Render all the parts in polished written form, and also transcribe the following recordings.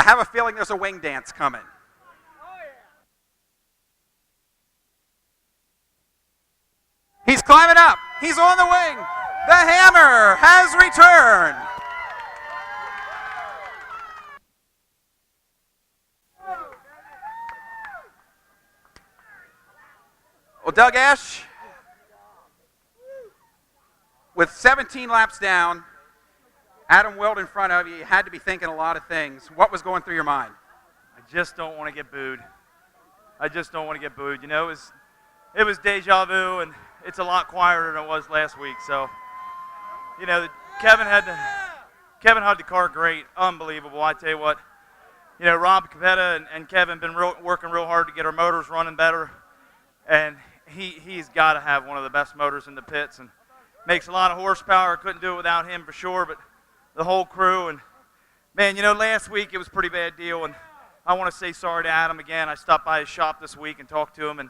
have a feeling there's a wing dance coming. He's climbing up. He's on the wing. The hammer has returned. Well, Doug Ash, with 17 laps down, Adam Wild in front of you, you had to be thinking a lot of things. What was going through your mind? I just don't want to get booed. I just don't want to get booed. You know, it was deja vu, and it's a lot quieter than it was last week. So, you know, Kevin had the car great, unbelievable. I tell you what, you know, Rob Capetta and Kevin been working real hard to get our motors running better, and he's got to have one of the best motors in the pits, and makes a lot of horsepower. Couldn't do it without him for sure, but the whole crew. And man, you know, last week it was a pretty bad deal, and I want to say sorry to Adam again. I stopped by his shop this week and talked to him, and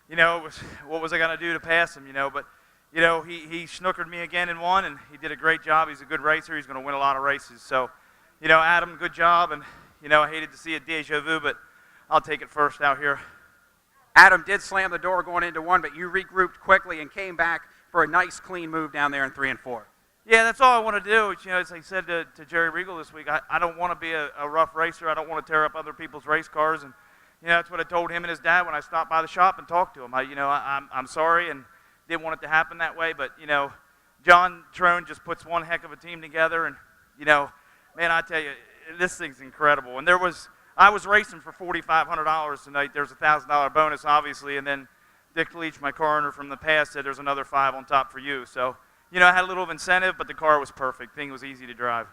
you know, what was I going to do to pass him, you know? But, you know, he snookered me again and won, and he did a great job. He's a good racer. He's going to win a lot of races. So, you know, Adam, good job. And, you know, I hated to see a deja vu, but I'll take it first out here. Adam did slam the door going into one, but you regrouped quickly and came back for a nice, clean move down there in 3 and 4. Yeah, that's all I want to do. You know, as I said to Jerry Regal this week, I don't want to be a rough racer. I don't want to tear up other people's race cars. And, you know, that's what I told him and his dad when I stopped by the shop and talked to him. I'm sorry and didn't want it to happen that way, but, you know, John Trone just puts one heck of a team together, and, you know, man, I tell you, this thing's incredible. And I was racing for $4,500 tonight. There's a $1,000 bonus, obviously, and then Dick Leach, my car owner from the past, said there's another $5 on top for you. So, you know, I had a little of incentive, but the car was perfect. Thing was easy to drive.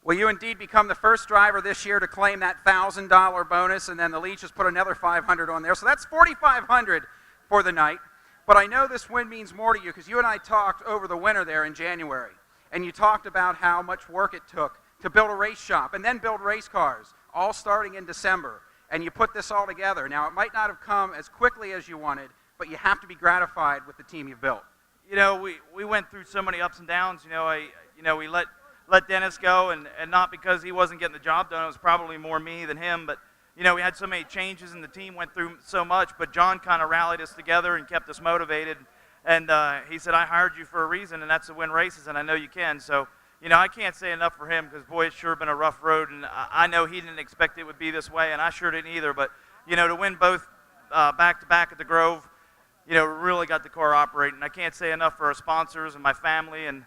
Will you indeed become the first driver this year to claim that $1,000 bonus, and then the Leach has put another $500 on there. So that's $4,500 for the night. But I know this win means more to you because you and I talked over the winter there in January, and you talked about how much work it took to build a race shop and then build race cars, all starting in December. And you put this all together. Now, it might not have come as quickly as you wanted, but you have to be gratified with the team you've built. You know, we went through so many ups and downs. You know, we let Dennis go, and not because he wasn't getting the job done. It was probably more me than him. But, you know, we had so many changes, and the team went through so much. But John kind of rallied us together and kept us motivated. And he said, I hired you for a reason, and that's to win races, and I know you can. So, you know, I can't say enough for him because, boy, it's sure been a rough road. And I know he didn't expect it would be this way, and I sure didn't either. But, you know, to win both back-to-back at the Grove, you know, really got the car operating. I can't say enough for our sponsors and my family and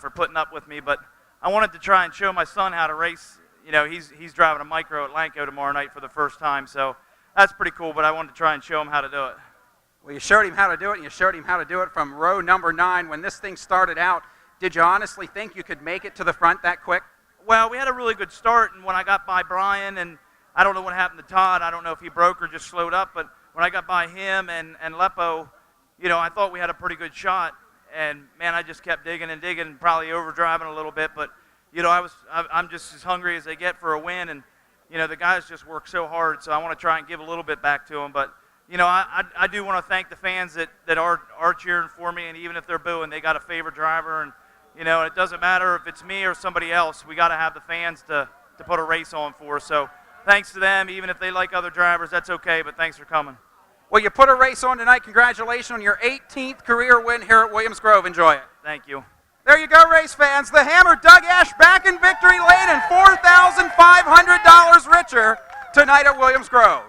for putting up with me, but I wanted to try and show my son how to race. You know, he's driving a micro at Lanco tomorrow night for the first time, so that's pretty cool, but I wanted to try and show him how to do it. Well, you showed him how to do it, and you showed him how to do it from row number 9. When this thing started out, did you honestly think you could make it to the front that quick? Well, we had a really good start, and when I got by Brian, and I don't know what happened to Todd, I don't know if he broke or just slowed up, but when I got by him and Leppo, you know, I thought we had a pretty good shot. And, man, I just kept digging and digging, probably overdriving a little bit. But, you know, I'm just as hungry as they get for a win. And, you know, the guys just work so hard. So I want to try and give a little bit back to them. But, you know, I do want to thank the fans that are cheering for me. And even if they're booing, they got a favorite driver. And, you know, it doesn't matter if it's me or somebody else. We got to have the fans to put a race on for us. So thanks to them. Even if they like other drivers, that's okay. But thanks for coming. Well, you put a race on tonight. Congratulations on your 18th career win here at Williams Grove. Enjoy it. Thank you. There you go, race fans. The Hammer Doug Ash back in victory lane and $4,500 richer tonight at Williams Grove.